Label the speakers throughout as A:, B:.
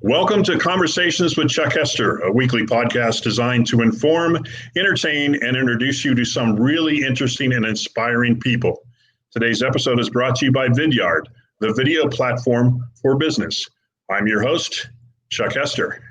A: Welcome to Conversations with Chuck Hester, a weekly podcast designed to inform, entertain, and introduce you to some really interesting and inspiring people. Today's episode is brought to you by Vidyard, the video platform for business. I'm your host, Chuck Hester.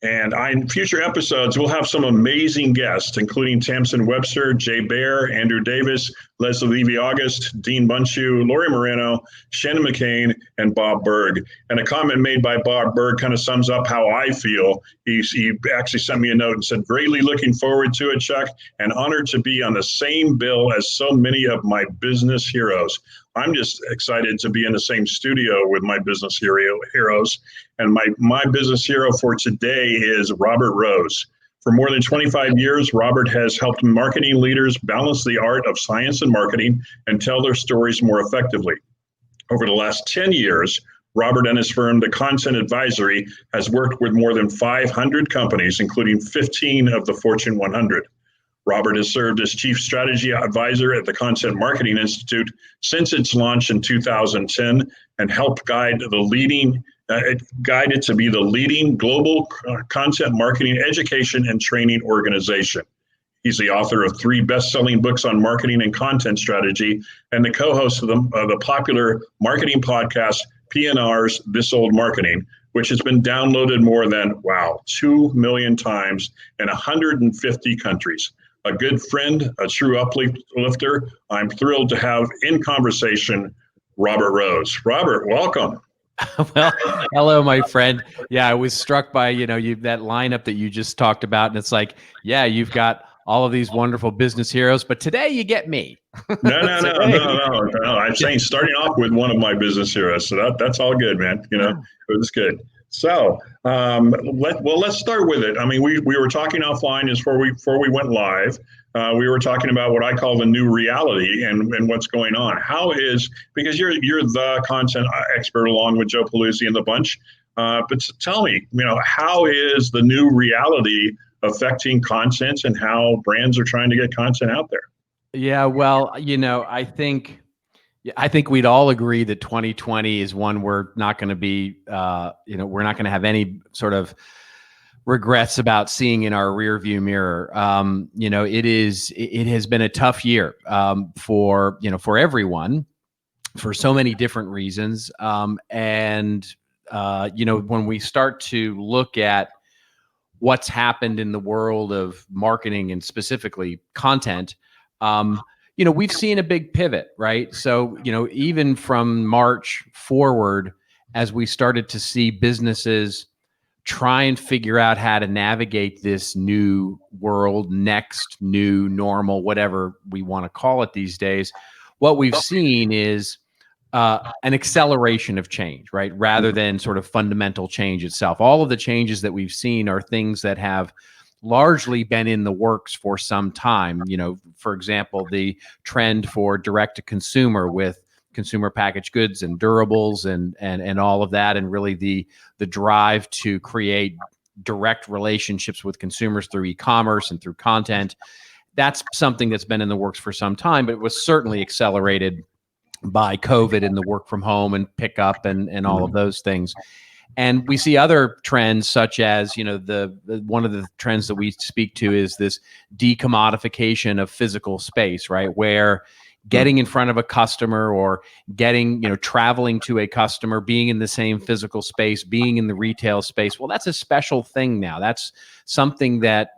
A: And in future episodes, we'll have some amazing guests, including Tamsin Webster, Jay Baer, Andrew Davis, Leslie Levy-August, Dean Bunchu, Lori Moreno, Shannon McCain, and Bob Berg. And a comment made by Bob Berg kind of sums up how I feel. He actually sent me a note and said, greatly looking forward to it, Chuck, and honored to be on the same bill as so many of my business heroes. I'm just excited to be in the same studio with my business heroes. And my business hero for today is Robert Rose. For more than 25 years, Robert has helped marketing leaders balance the art of science and marketing and tell their stories more effectively. Over the last 10 years, Robert and his firm, The Content Advisory, has worked with more than 500 companies, including 15 of the Fortune 100. Robert has served as Chief Strategy Advisor at the Content Marketing Institute since its launch in 2010 and helped guide it to be the leading global content marketing education and training organization. He's the author of 3 best-selling books on marketing and content strategy and the co-host of the popular marketing podcast, P&R's This Old Marketing, which has been downloaded more than, 2 million times in 150 countries. A good friend, a true uplifter. I'm thrilled to have in conversation Robert Rose. Robert, welcome.
B: Well, hello, my friend. Yeah, I was struck by, that lineup that you just talked about. And it's like, yeah, you've got all of these wonderful business heroes, but today you get me.
A: No. I'm saying starting off with one of my business heroes. So that's all good, man. It was good. So let's start with it. I mean, we were talking offline before we went live. We were talking about what I call the new reality and what's going on. Because you're the content expert along with Joe Paluzzi and the bunch. But tell me, how is the new reality affecting content and how brands are trying to get content out there?
B: Yeah, well, I think we'd all agree that 2020 is one we're not going to be, we're not going to have any sort of regrets about seeing in our rear view mirror. It has been a tough year for everyone for so many different reasons. When we start to look at what's happened in the world of marketing and specifically content, we've seen a big pivot, right? So, even from March forward, as we started to see businesses try and figure out how to navigate this new world, next new normal, whatever we want to call it these days, what we've seen is an acceleration of change, right? Rather than sort of fundamental change itself. All of the changes that we've seen are things that have largely been in the works for some time. For example, the trend for direct to consumer with consumer packaged goods and durables and all of that, and really the drive to create direct relationships with consumers through e-commerce and through content. That's something that's been in the works for some time, but it was certainly accelerated by COVID and the work from home and pickup and all of those things. And we see other trends such as, one of the trends that we speak to is this decommodification of physical space, right? Where getting in front of a customer or traveling to a customer, being in the same physical space, being in the retail space, well, that's a special thing now. That's something that,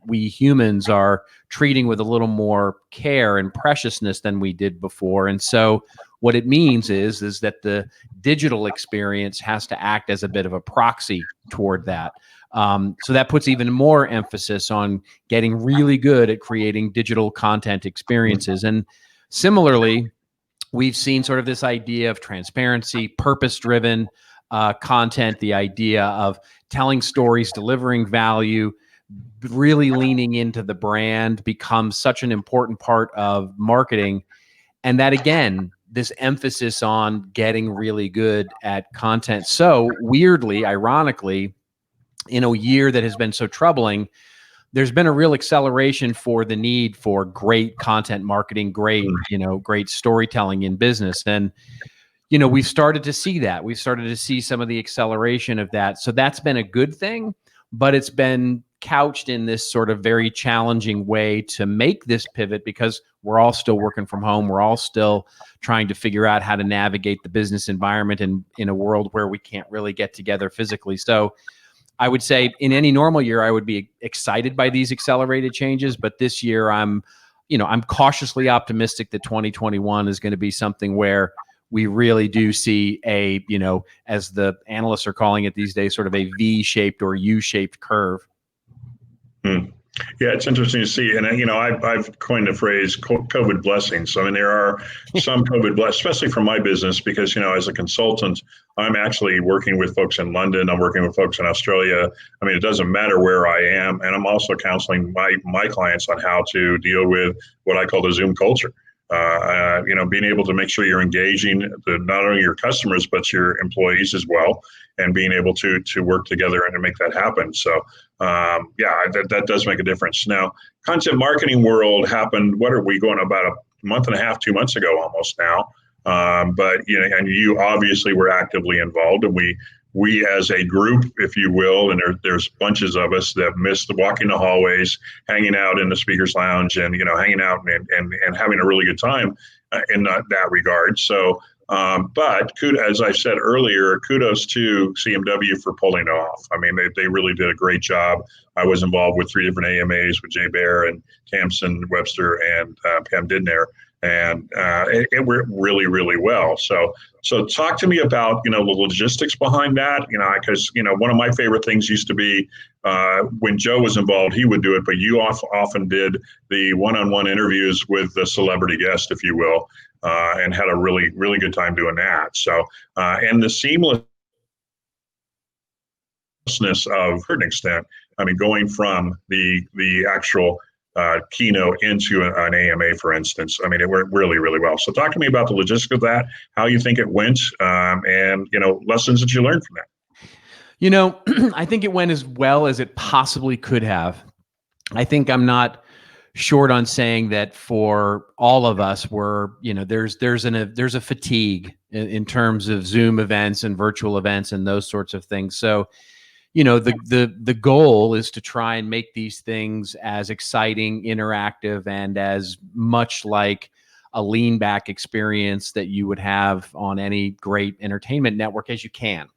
B: we humans are treating with a little more care and preciousness than we did before. And so what it means is that the digital experience has to act as a bit of a proxy toward that. So that puts even more emphasis on getting really good at creating digital content experiences. And similarly, we've seen sort of this idea of transparency, purpose-driven content, the idea of telling stories, delivering value, really leaning into the brand becomes such an important part of marketing. And that, again, this emphasis on getting really good at content. So weirdly, ironically, in a year that has been so troubling, there's been a real acceleration for the need for great content marketing, great storytelling in business. And, we've started to see that. We've started to see some of the acceleration of that. So that's been a good thing, but it's been couched in this sort of very challenging way to make this pivot because we're all still working from home. We're all still trying to figure out how to navigate the business environment in a world where we can't really get together physically. So I would say in any normal year, I would be excited by these accelerated changes. But this year, I'm cautiously optimistic that 2021 is going to be something where we really do see a, as the analysts are calling it these days, sort of a V-shaped or U-shaped curve.
A: Yeah, it's interesting to see. And, I've coined the phrase COVID blessings. I mean, there are some COVID blessings, especially for my business, because, as a consultant, I'm actually working with folks in London. I'm working with folks in Australia. I mean, it doesn't matter where I am. And I'm also counseling my clients on how to deal with what I call the Zoom culture. Being able to make sure you're engaging not only your customers, but your employees as well, and being able to work together and to make that happen. So, that does make a difference. Now, content marketing world happened, what are we going about a month and a half, 2 months ago almost now. But, and you obviously were actively involved, and we as a group, if you will, and there's bunches of us that missed walking the hallways, hanging out in the speakers lounge, and hanging out and having a really good time in that regard. So, but as I said earlier, kudos to CMW for pulling it off. I mean, they really did a great job. I was involved with 3 different AMAs with Jay Baer and Tamsin Webster and Pam Didner. And it went really, really well. So talk to me about, the logistics behind that, because, one of my favorite things used to be when Joe was involved, he would do it, but you often did the one-on-one interviews with the celebrity guest, if you will, and had a really, really good time doing that. So, and the seamlessness of a certain extent, I mean, going from the actual keynote into an AMA, for instance. I mean, it went really, really well. So talk to me about the logistics of that, how you think it went, and, lessons that you learned from that.
B: I think it went as well as it possibly could have. I think I'm not short on saying that for all of us, there's a fatigue in terms of Zoom events and virtual events and those sorts of things. So, the goal is to try and make these things as exciting, interactive, and as much like a lean back experience that you would have on any great entertainment network as you can.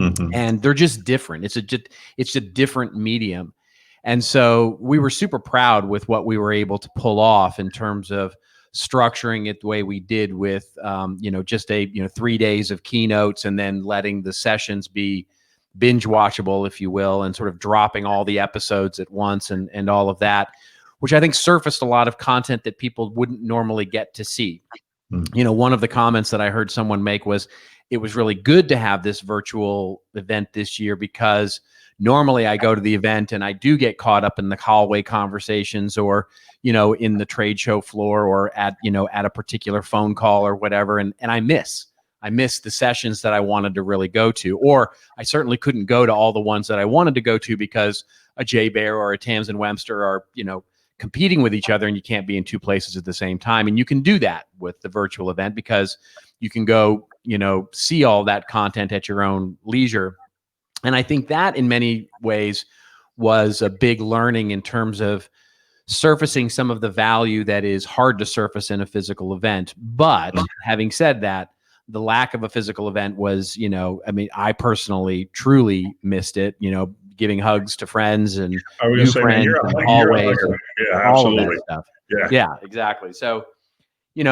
B: Mm-hmm. And they're just different. It's a different medium. And so we were super proud with what we were able to pull off in terms of structuring it the way we did with, just 3 days of keynotes and then letting the sessions be binge watchable, if you will, and sort of dropping all the episodes at once and all of that, which I think surfaced a lot of content that people wouldn't normally get to see. One of the comments that I heard someone make was, it was really good to have this virtual event this year because normally I go to the event and I do get caught up in the hallway conversations or, in the trade show floor or at a particular phone call or whatever. And I miss the sessions that I wanted to really go to, or I certainly couldn't go to all the ones that I wanted to go to because a Jay Baer or a Tamsin Webster are, competing with each other, and you can't be in 2 places at the same time. And you can do that with the virtual event because you can go, see all that content at your own leisure. And I think that in many ways was a big learning in terms of surfacing some of the value that is hard to surface in a physical event. But having said that, the lack of a physical event was, I personally truly missed it, giving hugs to friends and new friends and hallways and all of that stuff. Yeah, exactly. So,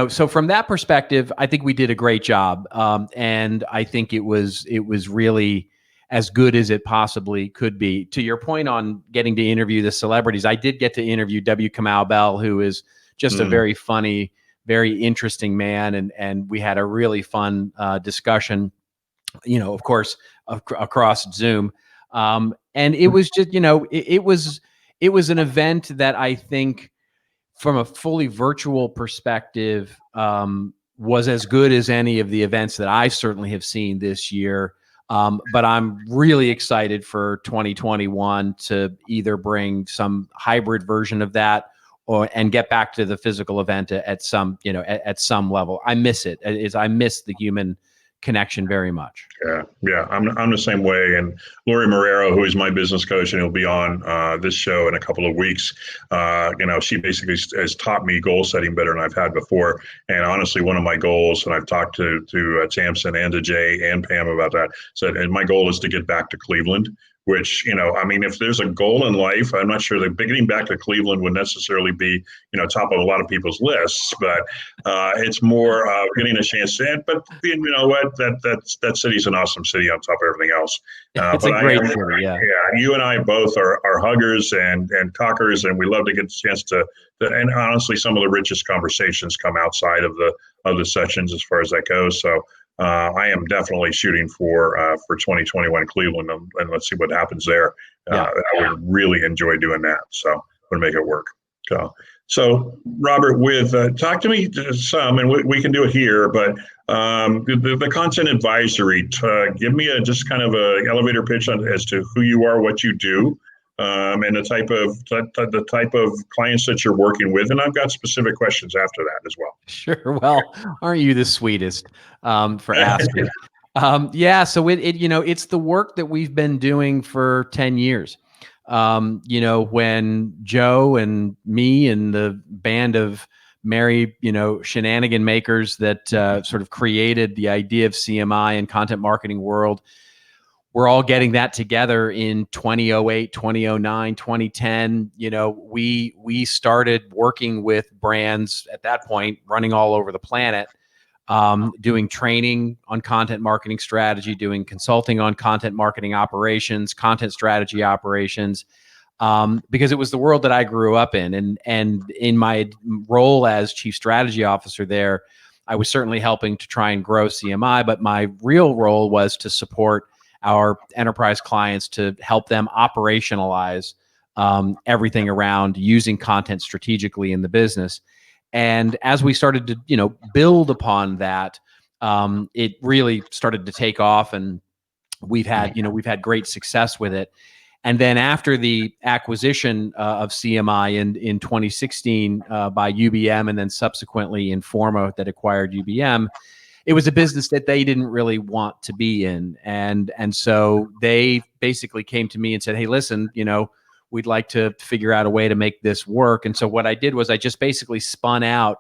B: so from that perspective, I think we did a great job. And I think it was really as good as it possibly could be. To your point on getting to interview the celebrities, I did get to interview W. Kamau Bell, who is just a very funny, very interesting man. And we had a really fun discussion, of course, across Zoom. And it was just, it was an event that I think from a fully virtual perspective was as good as any of the events that I certainly have seen this year. But I'm really excited for 2021 to either bring some hybrid version of that and get back to the physical event at some, at some level. I miss it. I miss the human connection very much.
A: Yeah, I'm the same way. And Lori Marrero, who is my business coach, and he'll be on this show in a couple of weeks. She basically has taught me goal setting better than I've had before. And honestly, one of my goals, and I've talked to Tamsin and to Jay and Pam about that, said, and my goal is to get back to Cleveland. Which, if there's a goal in life, I'm not sure that getting back to Cleveland would necessarily be, top of a lot of people's lists, but it's more getting a chance to, but you know what, that city's an awesome city on top of everything else.
B: It's a great city, yeah.
A: Yeah, you and I both are huggers and talkers, and we love to get the chance to, and honestly, some of the richest conversations come outside of the sessions as far as that goes. So I am definitely shooting for 2021 Cleveland, and let's see what happens there. I would really enjoy doing that, so I'm going to make it work. So Robert, talk to me some, and we can do it here, but the content advisory, give me just kind of a elevator pitch as to who you are, what you do, and the type of clients that you're working with. And I've got specific questions after that as well.
B: Sure. Well, aren't you the sweetest for asking? So it's the work that we've been doing for 10 years. When Joe and me and the band of merry, shenanigan makers that sort of created the idea of CMI and content marketing world, we're all getting that together in 2008, 2009, 2010. We started working with brands at that point, running all over the planet, doing training on content marketing strategy, doing consulting on content marketing operations, content strategy operations, because it was the world that I grew up in. And in my role as chief strategy officer there, I was certainly helping to try and grow CMI, but my real role was to support our enterprise clients, to help them operationalize everything around using content strategically in the business. And as we started to, build upon that, it really started to take off, and we've had great success with it. And then after the acquisition of CMI in 2016 by UBM, and then subsequently Informa that acquired UBM, it was a business that they didn't really want to be in. And so they basically came to me and said, hey, listen, we'd like to figure out a way to make this work. And so what I did was I just basically spun out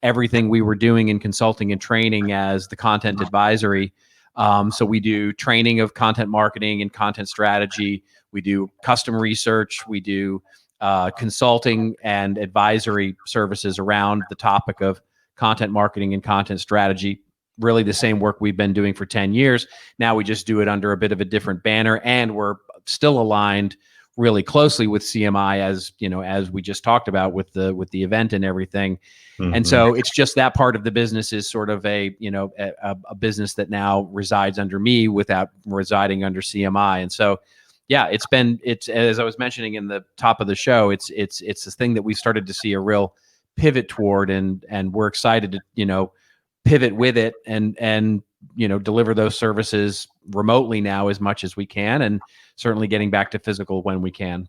B: everything we were doing in consulting and training as the content advisory. So we do training of content marketing and content strategy. We do custom research. We do consulting and advisory services around the topic of content marketing and content strategy. Really the same work we've been doing for 10 years. Now we just do it under a bit of a different banner, and we're still aligned really closely with CMI, as we just talked about with the event and everything. Mm-hmm. And so it's just that part of the business is sort of a business that now resides under me without residing under CMI. And so, yeah, it's as I was mentioning in the top of the show, it's this thing that we started to see a real pivot toward, and we're excited to, pivot with it and deliver those services remotely now as much as we can, and certainly getting back to physical when we can.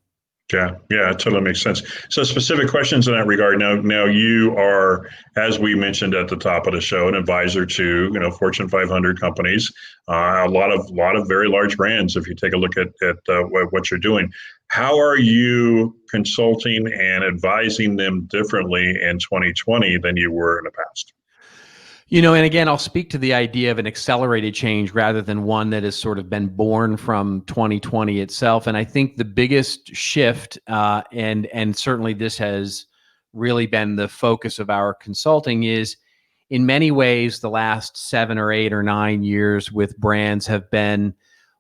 A: Yeah, it totally makes sense. So specific questions in that regard. Now you are, as we mentioned at the top of the show, an advisor to Fortune 500 companies, a lot of very large brands. If you take a look at what you're doing, how are you consulting and advising them differently in 2020 than you were in the past?
B: And again, I'll speak to the idea of an accelerated change rather than one that has sort of been born from 2020 itself. And I think the biggest shift, and certainly this has really been the focus of our consulting, is in many ways the last 7 or 8 or 9 years with brands have been,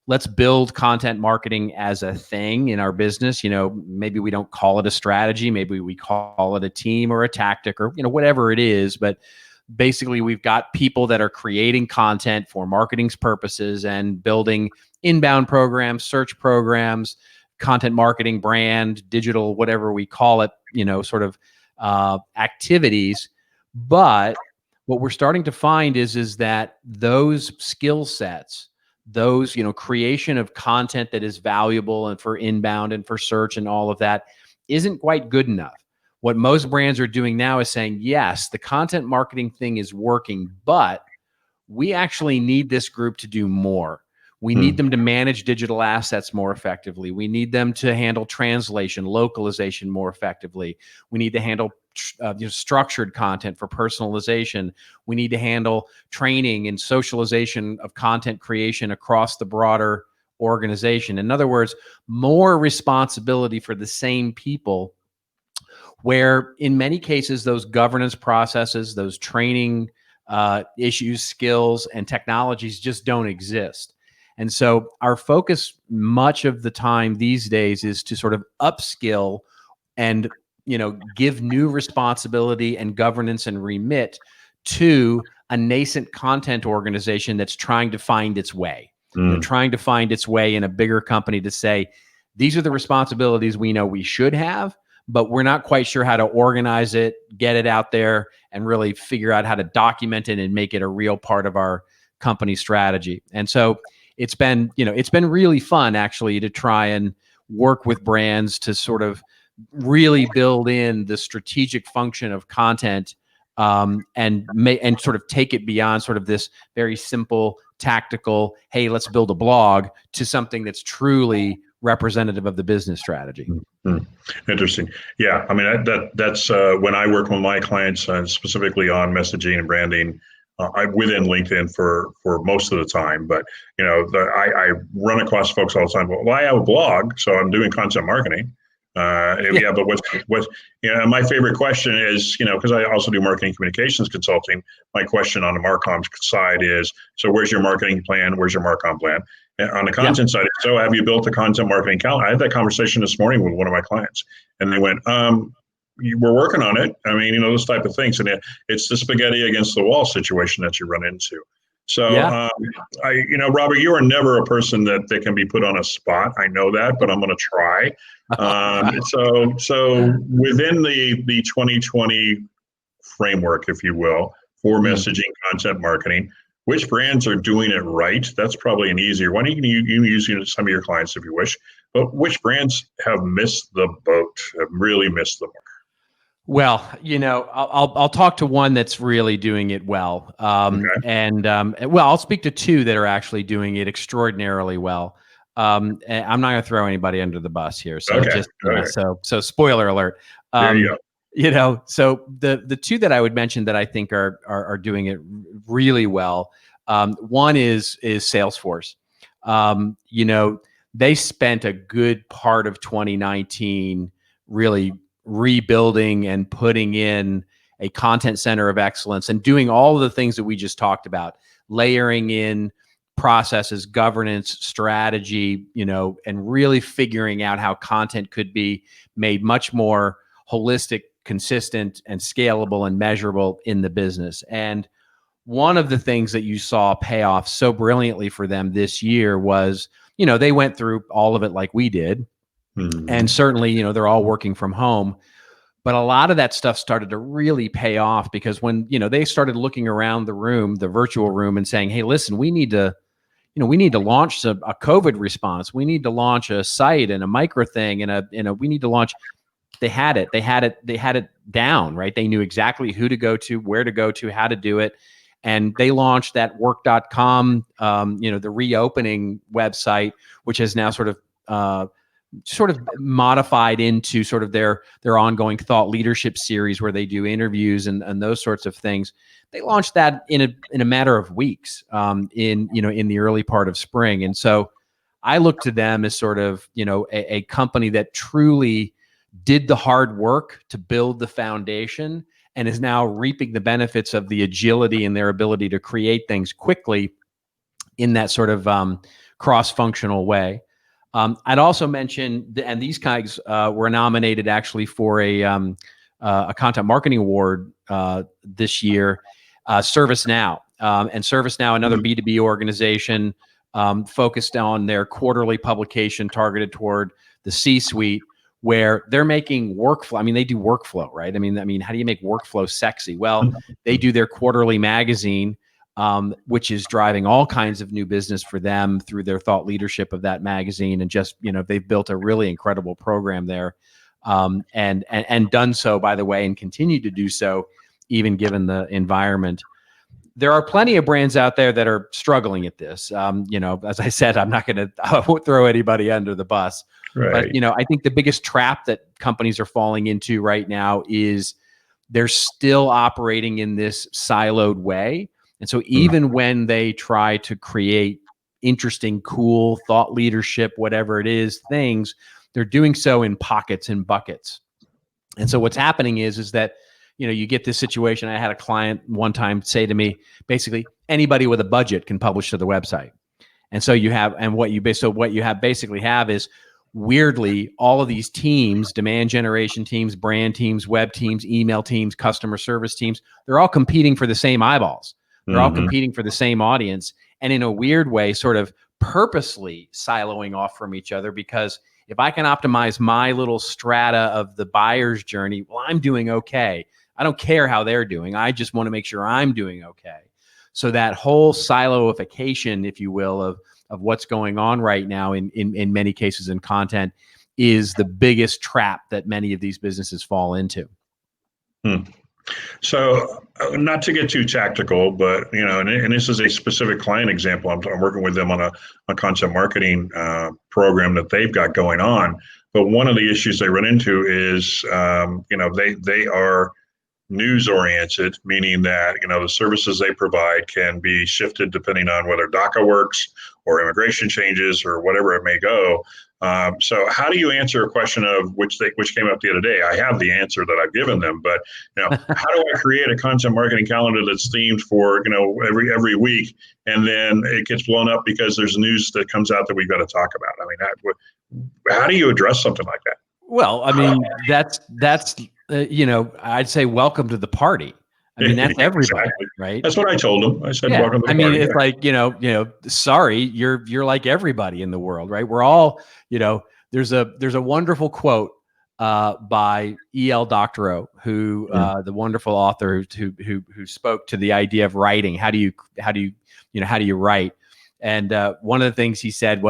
B: let's build content marketing as a thing in our business. Maybe we don't call it a strategy, maybe we call it a team or a tactic or whatever it is, but basically, we've got people that are creating content for marketing's purposes and building inbound programs, search programs, content marketing, brand, digital, whatever we call it, sort of activities. But what we're starting to find is that those skill sets, those, creation of content that is valuable and for inbound and for search and all of that isn't quite good enough. What most brands are doing now is saying, yes, the content marketing thing is working, but we actually need this group to do more. We need them to manage digital assets more effectively. We need them to handle translation, localization more effectively. We need to handle structured content for personalization. We need to handle training and socialization of content creation across the broader organization. In other words, more responsibility for the same people, where in many cases, those governance processes, those training issues, skills, and technologies just don't exist. And so our focus much of the time these days is to sort of upskill and, give new responsibility and governance and remit to a nascent content organization that's trying to find its way, trying to find its way in a bigger company to say, these are the responsibilities we know we should have, but we're not quite sure how to organize it, get it out there, and really figure out how to document it and make it a real part of our company strategy. And so it's been really fun actually to try and work with brands to sort of really build in the strategic function of content, and sort of take it beyond sort of this very simple tactical, hey, let's build a blog, to something that's truly representative of the business strategy.
A: Interesting. Yeah, I mean that's when I work with my clients, specifically on messaging and branding. I'm within LinkedIn for most of the time, but I run across folks all the time. Well, I have a blog, so I'm doing content marketing. But what's my favorite question is, because I also do marketing communications consulting. My question on the Marcom side is, so where's your marketing plan? Where's your Marcom plan? And on the content side, so have you built a content marketing calendar? I had that conversation this morning with one of my clients, and they went, we're working on it. I mean, those type of things. And it's the spaghetti against the wall situation that you run into. So, Robert, you are never a person that can be put on a spot. I know that, but I'm going to try. So within the 2020 framework, if you will, for messaging, content marketing, which brands are doing it right? That's probably an easier one. You can use some of your clients if you wish, but which brands have missed the boat, have really missed the mark?
B: Well, I'll talk to one that's really doing it well. I'll speak to two that are actually doing it extraordinarily well. I'm not going to throw anybody under the bus here. So so spoiler alert.
A: There you go.
B: So the two that I would mention that I think are doing it really well. One is Salesforce. They spent a good part of 2019 really rebuilding and putting in a content center of excellence and doing all of the things that we just talked about, layering in processes, governance, strategy, and really figuring out how content could be made much more holistic, consistent, and scalable and measurable in the business. And one of the things that you saw pay off so brilliantly for them this year was, they went through all of it like we did. And certainly, they're all working from home, but a lot of that stuff started to really pay off because when, they started looking around the room, the virtual room, and saying, hey, listen, we need to launch a COVID response. We need to launch a site and a micro thing and we need to launch. They had it down, right? They knew exactly who to go to, where to go to, how to do it. And they launched that work.com, the reopening website, which has now sort of modified into sort of their ongoing thought leadership series where they do interviews and those sorts of things. They launched that in a matter of weeks, in the early part of spring. And so I look to them as sort of, a company that truly did the hard work to build the foundation and is now reaping the benefits of the agility and their ability to create things quickly in that sort of cross-functional way. I'd also mention, and these guys were nominated actually for a content marketing award this year, ServiceNow. And ServiceNow, another B2B organization, focused on their quarterly publication targeted toward the C-suite, where they're making workflow. I mean, they do workflow, right? I mean, how do you make workflow sexy? Well, they do their quarterly magazine, which is driving all kinds of new business for them through their thought leadership of that magazine. And just, they've built a really incredible program there, and done so, by the way, and continue to do so, even given the environment. there are plenty of brands out there that are struggling at this. As I said, I won't throw anybody under the bus.
A: Right.
B: But, I think the biggest trap that companies are falling into right now is they're still operating in this siloed way. And so even when they try to create interesting, cool thought leadership, whatever it is, things, they're doing so in pockets and buckets. And so what's happening is that, you get this situation. I had a client one time say to me, basically, anybody with a budget can publish to the website. And so what you basically have is, weirdly, all of these teams, demand generation teams, brand teams, web teams, email teams, customer service teams, they're all competing for the same eyeballs. They're all competing for the same audience. And in a weird way, sort of purposely siloing off from each other, because if I can optimize my little strata of the buyer's journey, well, I'm doing okay. I don't care how they're doing. I just want to make sure I'm doing okay. So that whole siloification, if you will, of what's going on right now in many cases in content is the biggest trap that many of these businesses fall into.
A: So not to get too tactical, but, and this is a specific client example. I'm working with them on a content marketing program that they've got going on. But one of the issues they run into is, they are news oriented, meaning that, the services they provide can be shifted depending on whether DACA works or immigration changes or whatever it may go. So how do you answer a question of which came up the other day? I have the answer that I've given them, but how do I create a content marketing calendar that's themed for every week, and then it gets blown up because there's news that comes out that we've got to talk about? I mean, how do you address something like that?
B: Well, I mean, that's I'd say welcome to the party. I mean, that's everybody,
A: Exactly.
B: right?
A: That's what I told them. I said, welcome to the party.
B: It's like, sorry, you're like everybody in the world, right? We're all, there's a wonderful quote by E.L. Doctorow, who the wonderful author who spoke to the idea of writing. How do you write? And one of the things he said,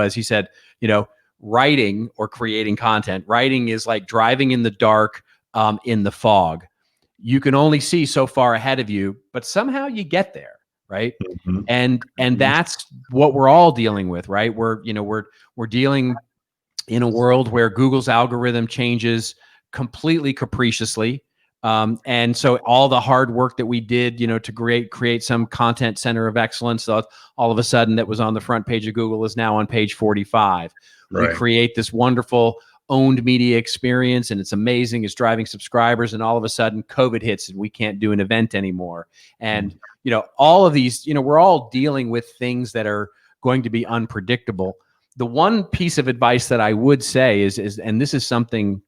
B: writing or creating content, writing is like driving in the dark in the fog. You can only see so far ahead of you, but somehow you get there, right? And that's what we're all dealing with, right? We're dealing in a world where Google's algorithm changes completely capriciously. And so all the hard work that we did, to create some content center of excellence, all of a sudden that was on the front page of Google is now on page 45. Right. We create this wonderful owned media experience, and it's amazing. It's driving subscribers, and all of a sudden COVID hits and we can't do an event anymore. And, all of these, we're all dealing with things that are going to be unpredictable. The one piece of advice that I would say is, and this is something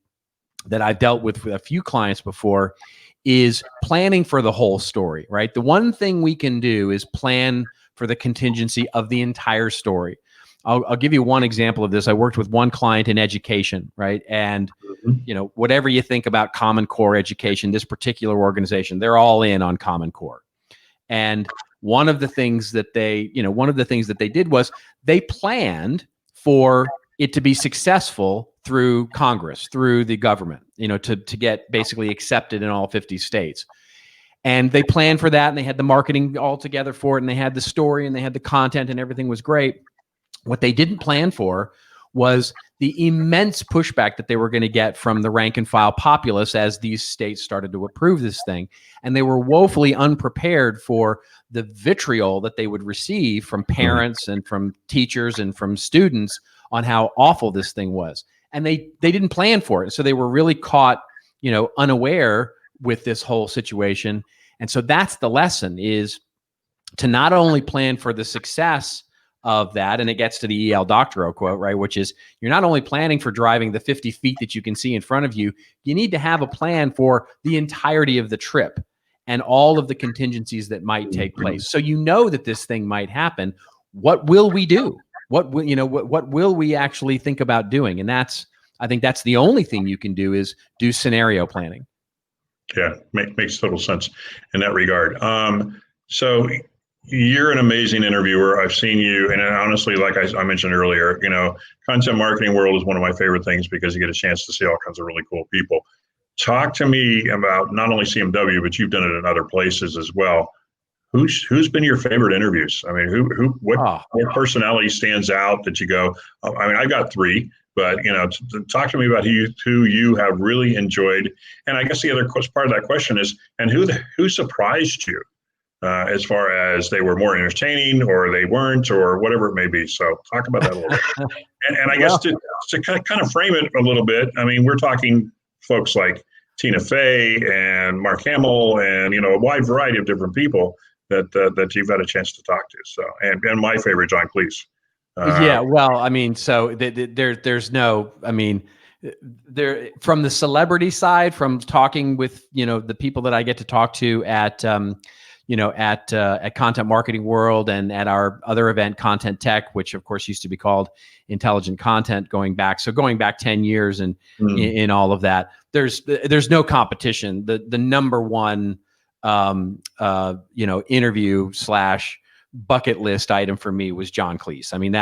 B: that I've dealt with a few clients before, is planning for the whole story, right? The one thing we can do is plan for the contingency of the entire story. I'll give you one example of this. I worked with one client in education, right? And, whatever you think about Common Core education, this particular organization, they're all in on Common Core. And one of the things that they did was they planned for it to be successful through Congress, through the government, to get basically accepted in all 50 states. And they planned for that, and they had the marketing all together for it, and they had the story, and they had the content, and everything was great. What they didn't plan for was the immense pushback that they were going to get from the rank and file populace as these states started to approve this thing. And they were woefully unprepared for the vitriol that they would receive from parents and from teachers and from students on how awful this thing was. And they didn't plan for it. So they were really caught, unaware with this whole situation. And so that's the lesson, is to not only plan for the success of that, and it gets to the E.L. Doctorow quote, right, which is, you're not only planning for driving the 50 feet that you can see in front of you, you need to have a plan for the entirety of the trip and all of the contingencies that might take place. So that this thing might happen. What will we do? What will we actually think about doing? And I think that's the only thing you can do, is do scenario planning.
A: Yeah, makes total sense in that regard. So you're an amazing interviewer. I've seen you, and honestly, like I mentioned earlier, content marketing world is one of my favorite things because you get a chance to see all kinds of really cool people. Talk to me about not only CMW, but you've done it in other places as well. who's been your favorite interviews? I mean, what personality stands out that you go? I mean, I got three, but talk to me about who you have really enjoyed. And I guess the other part of that question is, and who surprised you as far as they were more entertaining or they weren't or whatever it may be. So talk about that a little bit. And I guess to kind of frame it a little bit, I mean, we're talking folks like Tina Fey and Mark Hamill and, a wide variety of different people that you've had a chance to talk to. So, and my favorite, John Cleese.
B: Yeah. Well, I mean, so there's no, I mean, there from the celebrity side, from talking with, the people that I get to talk to at Content Marketing World and at our other event, Content Tech, which of course used to be called Intelligent Content, going back 10 years and in all of that, there's no competition. The number one, interview / bucket list item for me was John Cleese. I mean,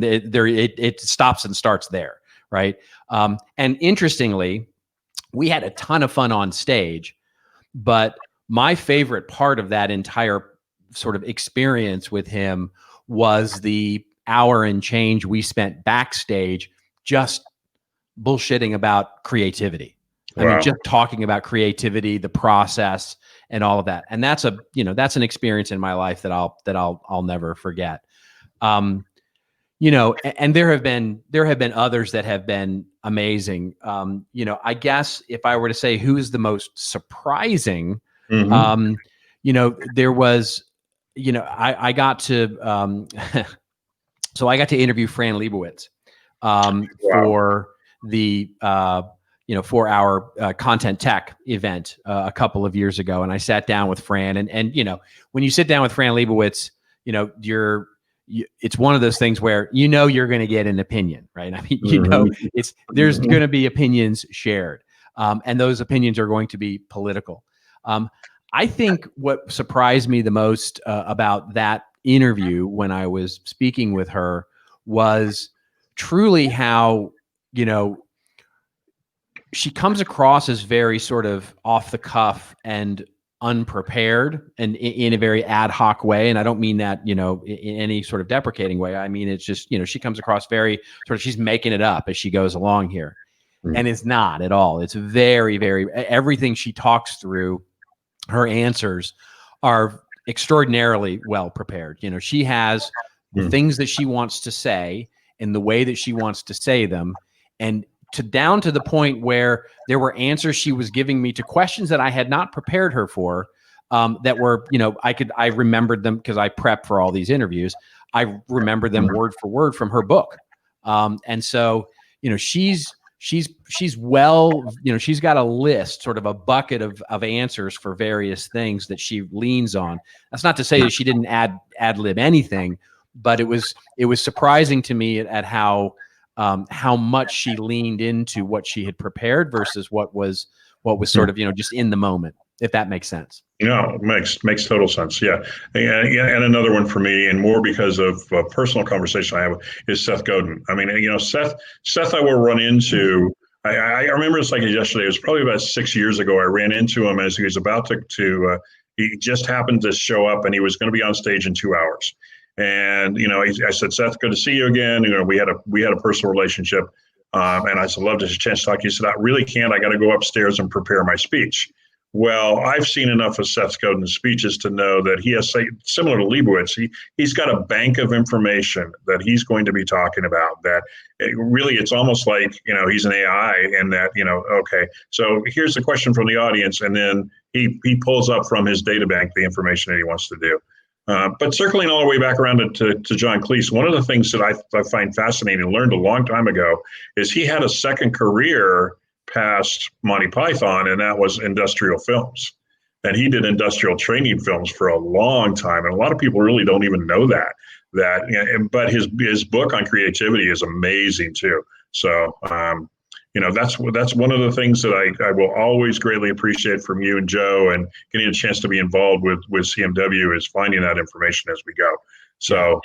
B: it stops and starts there. Right. And interestingly, we had a ton of fun on stage, but my favorite part of that entire sort of experience with him was the hour and change we spent backstage just bullshitting about creativity. Wow. I mean, just talking about creativity, the process, and all of that. And that's an experience in my life that I'll never forget. And there have been others that have been amazing. I guess if I were to say who is the most surprising, there was, I got to, so I got to interview Fran Lebowitz for the, 4-hour Content Tech event a couple of years ago. And I sat down with Fran and when you sit down with Fran Lebowitz, it's one of those things where, you're going to get an opinion, right? I mean, there's going to be opinions shared. And those opinions are going to be political. I think what surprised me the most about that interview when I was speaking with her was truly how, she comes across as very sort of off the cuff and unprepared and in a very ad hoc way. And I don't mean that, in any sort of deprecating way. I mean, it's just, she comes across very sort of, she's making it up as she goes along here. And it's not at all. It's very, very, everything she talks through, her answers are extraordinarily well prepared. She has the things that she wants to say and the way that she wants to say them. And down to the point where there were answers she was giving me to questions that I had not prepared her for, that were, I remembered them because I prepped for all these interviews. I remembered them word for word from her book. And so, she's well, she's got a list, sort of a bucket of answers for various things that she leans on. That's not to say that she didn't ad lib anything, but it was surprising to me at how much she leaned into what she had prepared versus what was sort of, just in the moment, if that makes sense.
A: It makes total sense. Yeah. And another one for me, and more because of a personal conversation I have, is Seth Godin. I mean, Seth I will run into. I remember it's like yesterday. It was probably about 6 years ago. I ran into him as he was about to he just happened to show up, and he was going to be on stage in 2 hours. And I said, Seth, good to see you again. We had a personal relationship, and I said, love to have a chance to talk to you. He said, I really can't. I got to go upstairs and prepare my speech. Well, I've seen enough of Seth Godin's speeches to know that he has, similar to Lebowitz, he's got a bank of information that he's going to be talking about. That it's almost like he's an AI, and that okay. So here's the question from the audience, and then he pulls up from his data bank the information that he wants to do. But circling all the way back around to John Cleese, one of the things that I find fascinating and learned a long time ago is he had a second career past Monty Python, and that was industrial films. And he did industrial training films for a long time. And a lot of people really don't even know that. But his book on creativity is amazing too. So, that's one of the things that I will always greatly appreciate from you and Joe, and getting a chance to be involved with CMW is finding that information as we go. So,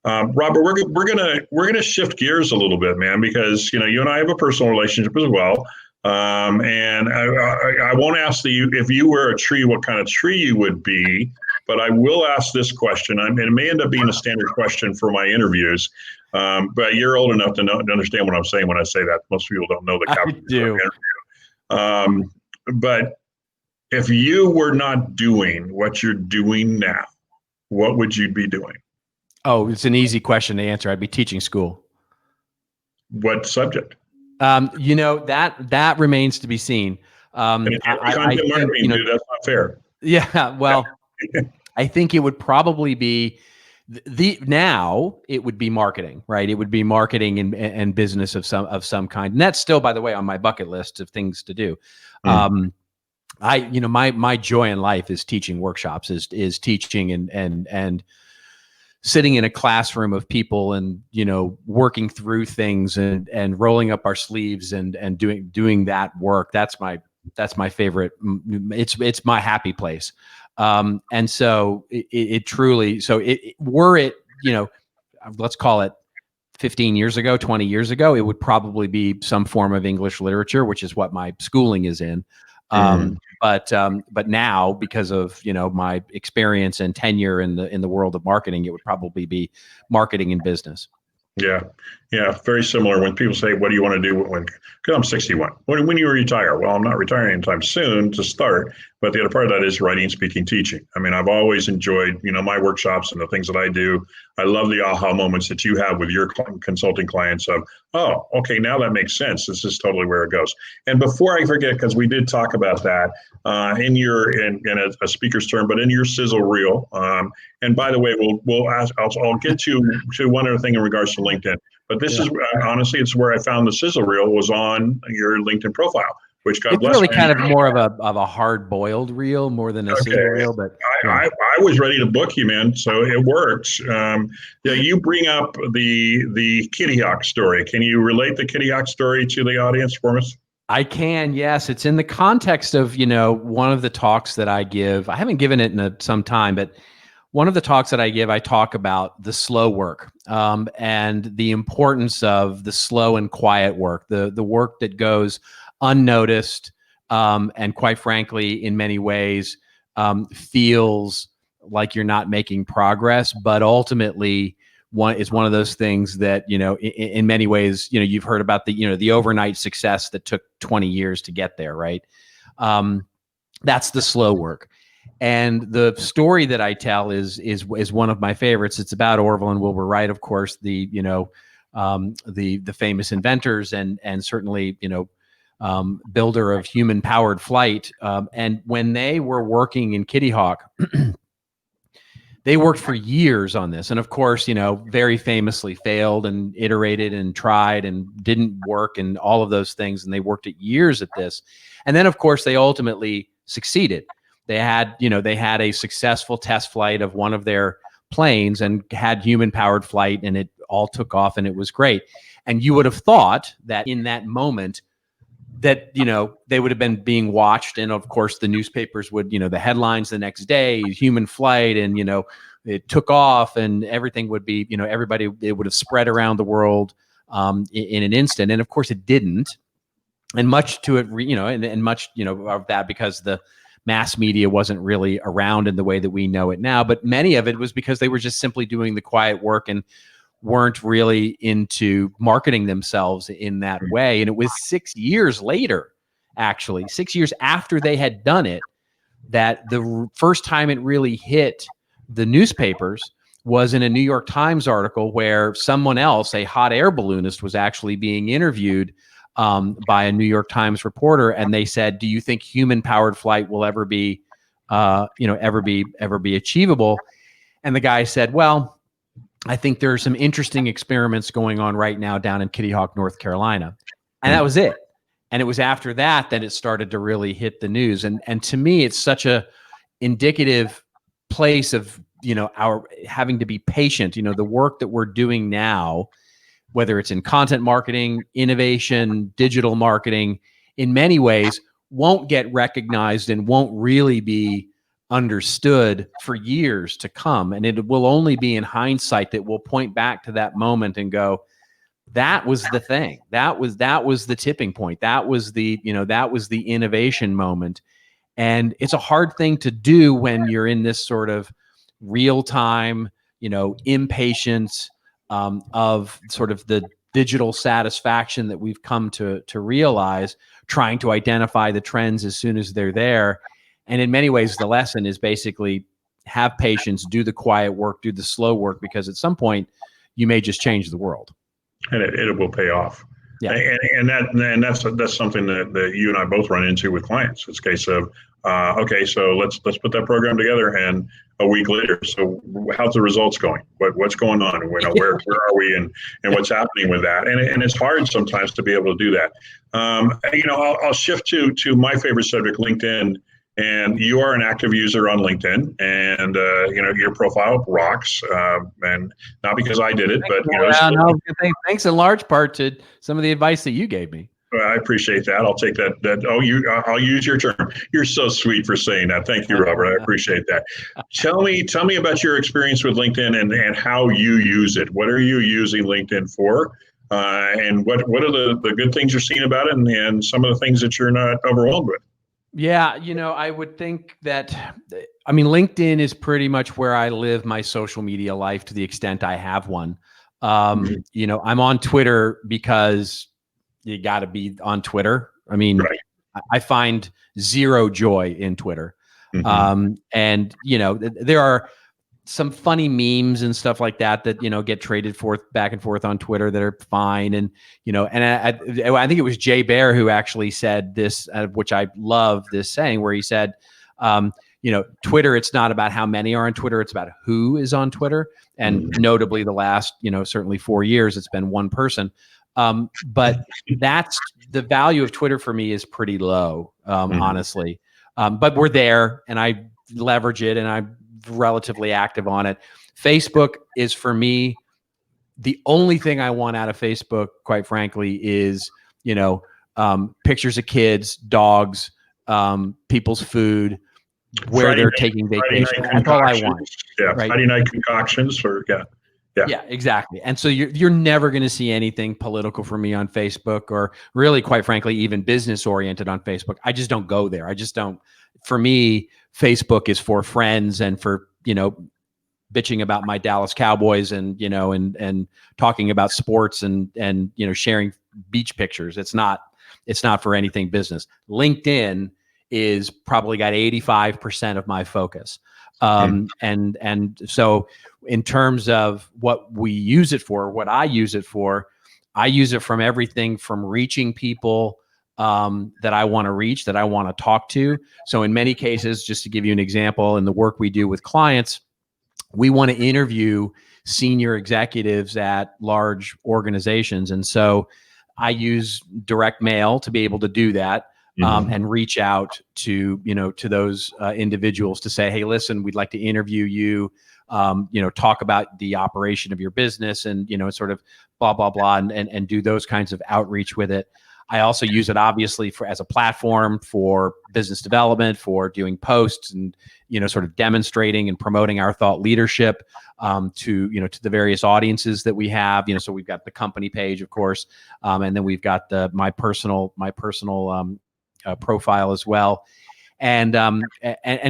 A: Robert, we're gonna shift gears a little bit, man, because you and I have a personal relationship as well. And I won't ask you if you were a tree, what kind of tree you would be, but I will ask this question. And it may end up being a standard question for my interviews. But you're old enough to understand what I'm saying when I say that. Most people don't know the
B: I do.
A: But if you were not doing what you're doing now, what would you be doing?
B: Oh, it's an easy question to answer. I'd be teaching school.
A: What subject?
B: That remains to be seen.
A: Content marketing, dude, that's not fair.
B: Yeah, well, I think it would probably be now it would be marketing, right? It would be marketing and business of some kind, and that's still, by the way, on my bucket list of things to do. My joy in life is teaching workshops, is teaching and sitting in a classroom of people and, working through things and rolling up our sleeves and doing that work. That's my favorite. It's my happy place. And so it truly, were it, let's call it 15 years ago, 20 years ago, it would probably be some form of English literature, which is what my schooling is in. But now, because of my experience and tenure in the world of marketing, it would probably be marketing and business. Yeah, very similar. When people say, "What do you want to do when?" Because I'm 61. When you retire? Well, I'm not retiring anytime soon to start. But the other part of that is writing, speaking, teaching. I mean, I've always enjoyed my workshops and the things that I do. I love the aha moments that you have with your consulting clients of, oh, okay, now that makes sense. This is totally where it goes. And before I forget, because we did talk about that in a speaker's term, but in your sizzle reel. And by the way, I'll get to one other thing in regards to LinkedIn. But this is honestly, it's where I found the sizzle reel was on your LinkedIn profile, which God bless. It's really kind of more of a hard boiled reel more than a sizzle reel. But
A: I was ready to book you, man. So it works. You bring up the Kitty Hawk story. Can you relate the Kitty Hawk story to the audience for us?
B: I can, yes. It's in the context of, one of the talks that I give. I haven't given it in some time, but one of the talks that I give, I talk about the slow work and the importance of the slow and quiet work, the work that goes unnoticed and, quite frankly, in many ways feels like you're not making progress, but ultimately is one of those things that, in many ways, you've heard about the overnight success that took 20 years to get there, right? That's the slow work. And the story that I tell is one of my favorites. It's about Orville and Wilbur Wright, of course, the famous inventors and certainly builder of human powered flight. And when they were working in Kitty Hawk, they worked for years on this, and of course, very famously failed and iterated and tried and didn't work and all of those things. And they worked at years at this, and then of course they ultimately succeeded. They had a successful test flight of one of their planes and had human powered flight, and it all took off and it was great. And you would have thought that in that moment that, they would have been being watched. And of course the newspapers would, the headlines the next day, human flight, and, it took off and everything would be, everybody, it would have spread around the world in an instant. And of course it didn't. And much to it, and much, of that because the mass media wasn't really around in the way that we know it now, but many of it was because they were just simply doing the quiet work and weren't really into marketing themselves in that way. And it was 6 years later, actually 6 years after they had done it, that the first time it really hit the newspapers was in a New York Times article where someone else, a hot air balloonist, was actually being interviewed by a New York Times reporter, and they said, "Do you think human-powered flight will ever be achievable?" And the guy said, "Well, I think there are some interesting experiments going on right now down in Kitty Hawk, North Carolina," and that was it. And it was after that it started to really hit the news. And to me, it's such a indicative place of our having to be patient. The work that we're doing now, whether it's in content marketing, innovation, digital marketing, in many ways won't get recognized and won't really be understood for years to come. And it will only be in hindsight that we'll point back to that moment and go, That was the thing. That was the tipping point. That was the innovation moment. And it's a hard thing to do when you're in this sort of real time, impatience of sort of the digital satisfaction that we've come to realize, trying to identify the trends as soon as they're there. And in many ways, the lesson is basically have patience, do the quiet work, do the slow work, because at some point you may just change the world.
A: And it will pay off.
B: Yeah.
A: And that's something that you and I both run into with clients. It's a case of, okay, so let's put that program together, and a week later, so how's the results going? What's going on? Where are we, and what's happening with that? And it's hard sometimes to be able to do that. I'll shift to my favorite subject, LinkedIn. And you are an active user on LinkedIn, and your profile rocks. And not because I did it, but
B: thanks in large part to some of the advice that you gave me.
A: I appreciate that. I'll take that. I'll use your term. You're so sweet for saying that. Thank you, Robert. I appreciate that. Tell me about your experience with LinkedIn and how you use it. What are you using LinkedIn for? And what are the good things you're seeing about it, and some of the things that you're not overwhelmed with?
B: Yeah, I would think that, LinkedIn is pretty much where I live my social media life to the extent I have one. I'm on Twitter because you got to be on Twitter. Right. I find zero joy in Twitter. And, there are some funny memes and stuff like that get traded back and forth on Twitter that are fine. And, I think it was Jay Bear who actually said this, which I love this saying, where he said, Twitter, it's not about how many are on Twitter, it's about who is on Twitter. And notably the last, certainly 4 years, it's been one person. But that's the value of Twitter for me is pretty low, honestly. But we're there, and I leverage it, and I'm relatively active on it. Facebook is, for me, the only thing I want out of Facebook, quite frankly, is, pictures of kids, dogs, people's food, where
A: Friday
B: they're
A: night,
B: taking vacation.
A: That's
B: all I want.
A: Yeah,
B: right?
A: Friday night concoctions,
B: Yeah, exactly. And so you're never going to see anything political from me on Facebook, or really, quite frankly, even business oriented on Facebook. I just don't go there. I just don't. For me, Facebook is for friends and for, bitching about my Dallas Cowboys and, and talking about sports and, sharing beach pictures. It's not for anything business. LinkedIn is probably got 85% of my focus. And so in terms of what we use it for, what I use it for, I use it from everything from reaching people that I want to reach, that I want to talk to. So in many cases, just to give you an example, in the work we do with clients, we want to interview senior executives at large organizations. And so I use direct mail to be able to do that. And reach out to, to those individuals to say, hey, listen, we'd like to interview you, talk about the operation of your business and, sort of blah, blah, blah, and do those kinds of outreach with it. I also use it obviously as a platform for business development, for doing posts and, sort of demonstrating and promoting our thought leadership to the various audiences that we have. So we've got the company page, of course, and then we've got my personal profile as well. And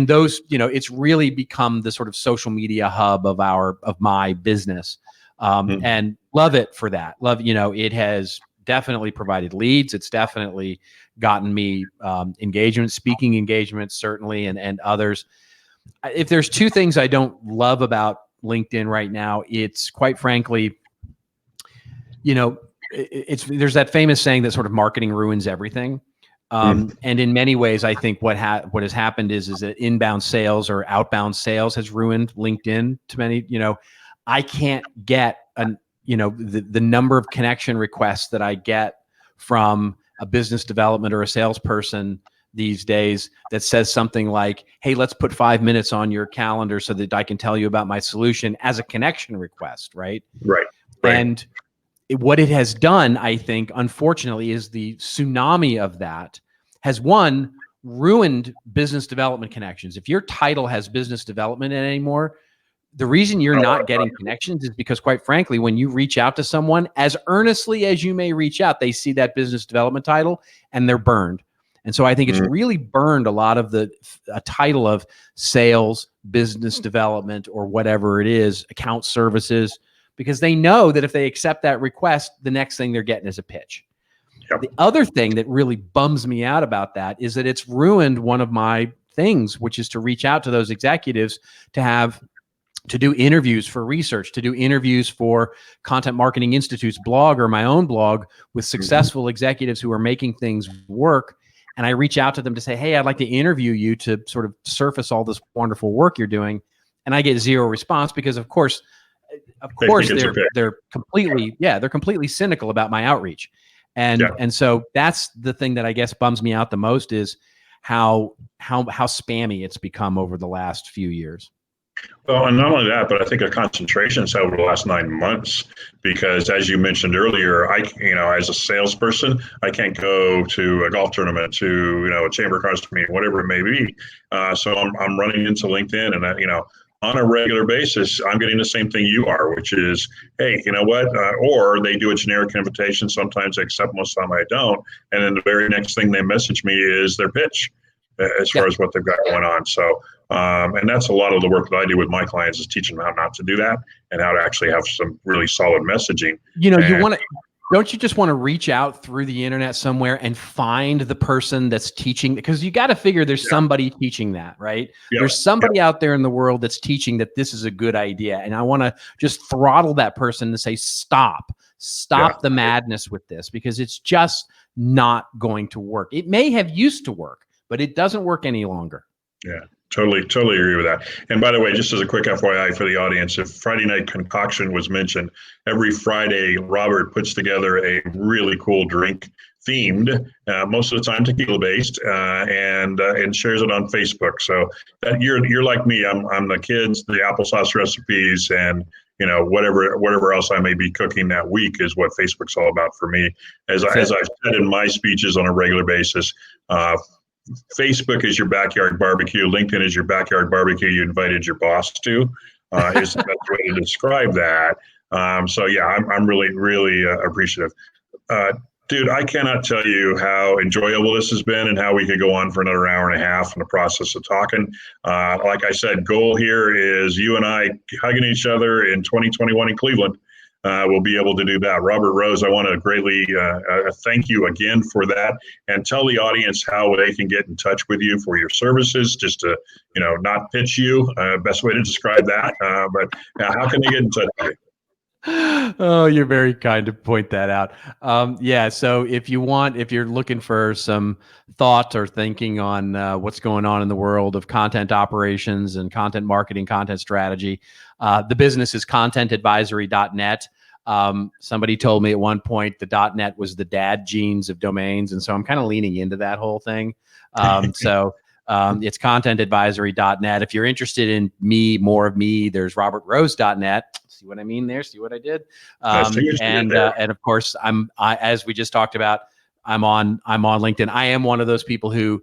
B: those, it's really become the sort of social media hub of my business. And love it for that. It has definitely provided leads. It's definitely gotten me engagement, speaking engagements, certainly, and others. If there's two things I don't love about LinkedIn right now, it's quite frankly, there's that famous saying that sort of marketing ruins everything. And in many ways, I think what has happened is that inbound sales or outbound sales has ruined LinkedIn to many. I can't get the number of connection requests that I get from a business development or a salesperson these days that says something like, hey, let's put 5 minutes on your calendar so that I can tell you about my solution, as a connection request. Right. And what it has done, I think, unfortunately, is the tsunami of that has ruined business development connections. If your title has business development in it anymore, the reason you're not getting connections is because, quite frankly, when you reach out to someone, as earnestly as you may reach out, they see that business development title and they're burned. And so I think it's really burned a lot of a title of sales, business development, or whatever it is, account services, because they know that if they accept that request, the next thing they're getting is a pitch. Yep. The other thing that really bums me out about that is that it's ruined one of my things, which is to reach out to those executives to do interviews for research, to do interviews for Content Marketing Institute's blog or my own blog with successful executives who are making things work. And I reach out to them to say, hey, I'd like to interview you to sort of surface all this wonderful work you're doing. And I get zero response because of course they're completely cynical about my outreach. And so that's the thing that I guess bums me out the most is how spammy it's become over the last few years.
A: Well, and not only that, but I think a concentration is over the last 9 months, because as you mentioned earlier, as a salesperson, I can't go to a golf tournament, to, a chamber of commerce meeting, whatever it may be. So I'm running into LinkedIn, and on a regular basis, I'm getting the same thing you are, which is, hey, you know what? Or they do a generic invitation. Sometimes I accept, most of the time I don't. And then the very next thing they message me is their pitch as far as what they've got going on. So, and that's a lot of the work that I do with my clients, is teaching them how not to do that and how to actually have some really solid messaging.
B: Don't you just want to reach out through the internet somewhere and find the person that's teaching? Because you got to figure there's somebody teaching that, right? There's somebody out there in the world that's teaching that this is a good idea. And I want to just throttle that person to say, stop the madness with this, because it's just not going to work. It may have used to work, but it doesn't work any longer.
A: Yeah. Totally agree with that. And by the way, just as a quick FYI for the audience, if Friday Night Concoction was mentioned, every Friday, Robert puts together a really cool drink themed, most of the time tequila based, and shares it on Facebook. So that you're like me. I'm the kids, the applesauce recipes, and whatever else I may be cooking that week is what Facebook's all about for me. As I've said in my speeches on a regular basis, Facebook is your backyard barbecue. LinkedIn is your backyard barbecue you invited your boss to, is the best way to describe that. So yeah, I'm really, really appreciative. Dude, I cannot tell you how enjoyable this has been and how we could go on for another hour and a half in the process of talking. Like I said, goal here is you and I hugging each other in 2021 in Cleveland. We'll be able to do that. Robert Rose, I want to greatly thank you again for that, and tell the audience how they can get in touch with you for your services, just to, not pitch you, best way to describe that. But how can they get in touch with you?
B: Oh, you're very kind to point that out. So if you're looking for some thought or thinking on what's going on in the world of content operations and content marketing, content strategy, the business is contentadvisory.net. Somebody told me at one point the .net was the dad jeans of domains, and so I'm kind of leaning into that whole thing. It's contentadvisory.net. If you're interested in more of me, there's robertrose.net. See what I mean there? See what I did? And of course, as we just talked about, I'm on LinkedIn. I am one of those people who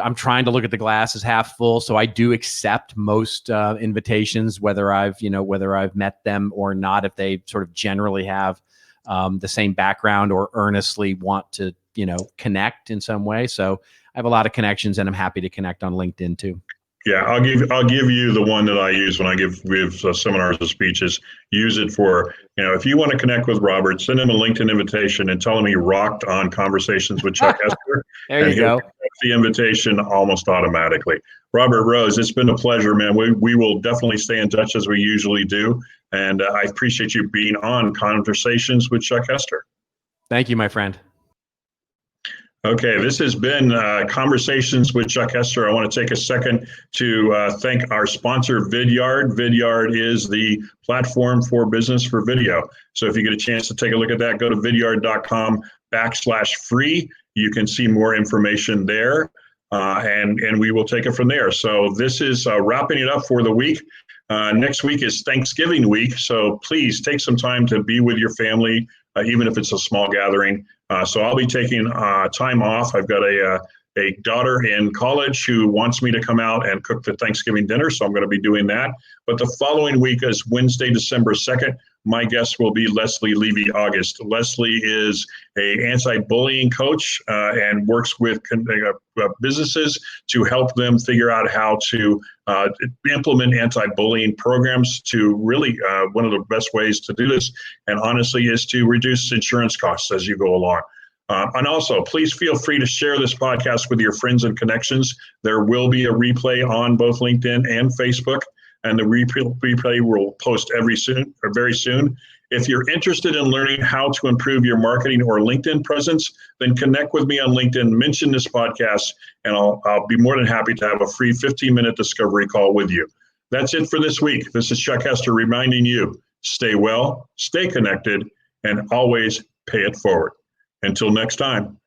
B: I'm trying to look at the glass as half full. So I do accept most invitations, whether I've met them or not, if they sort of generally have the same background or earnestly want to, connect in some way. So I have a lot of connections, and I'm happy to connect on LinkedIn too.
A: Yeah, I'll give you the one that I use when I give seminars or speeches. Use it for, if you want to connect with Robert, send him a LinkedIn invitation and tell him he rocked on Conversations with Chuck Hester.
B: There you go.
A: The invitation almost automatically. Robert Rose, it's been a pleasure, man. We will definitely stay in touch as we usually do. And I appreciate you being on Conversations with Chuck Hester.
B: Thank you, my friend.
A: Okay, this has been Conversations with Chuck Hester. I want to take a second to thank our sponsor, Vidyard. Vidyard is the platform for business for video. So if you get a chance to take a look at that, go to vidyard.com/free. You can see more information there, and we will take it from there. So this is wrapping it up for the week. Next week is Thanksgiving week, so please take some time to be with your family, even if it's a small gathering. So I'll be taking time off. I've got a a daughter in college who wants me to come out and cook the Thanksgiving dinner, so I'm going to be doing that. But the following week is Wednesday, December 2nd. My guest will be Leslie Levy-August. Leslie is an anti-bullying coach and works with businesses to help them figure out how to implement anti-bullying programs. To really, one of the best ways to do this, and honestly, is to reduce insurance costs as you go along. And also, please feel free to share this podcast with your friends and connections. There will be a replay on both LinkedIn and Facebook, and the replay will post very soon. If you're interested in learning how to improve your marketing or LinkedIn presence, then connect with me on LinkedIn, mention this podcast, and I'll be more than happy to have a free 15-minute discovery call with you. That's it for this week. This is Chuck Hester reminding you, stay well, stay connected, and always pay it forward. Until next time.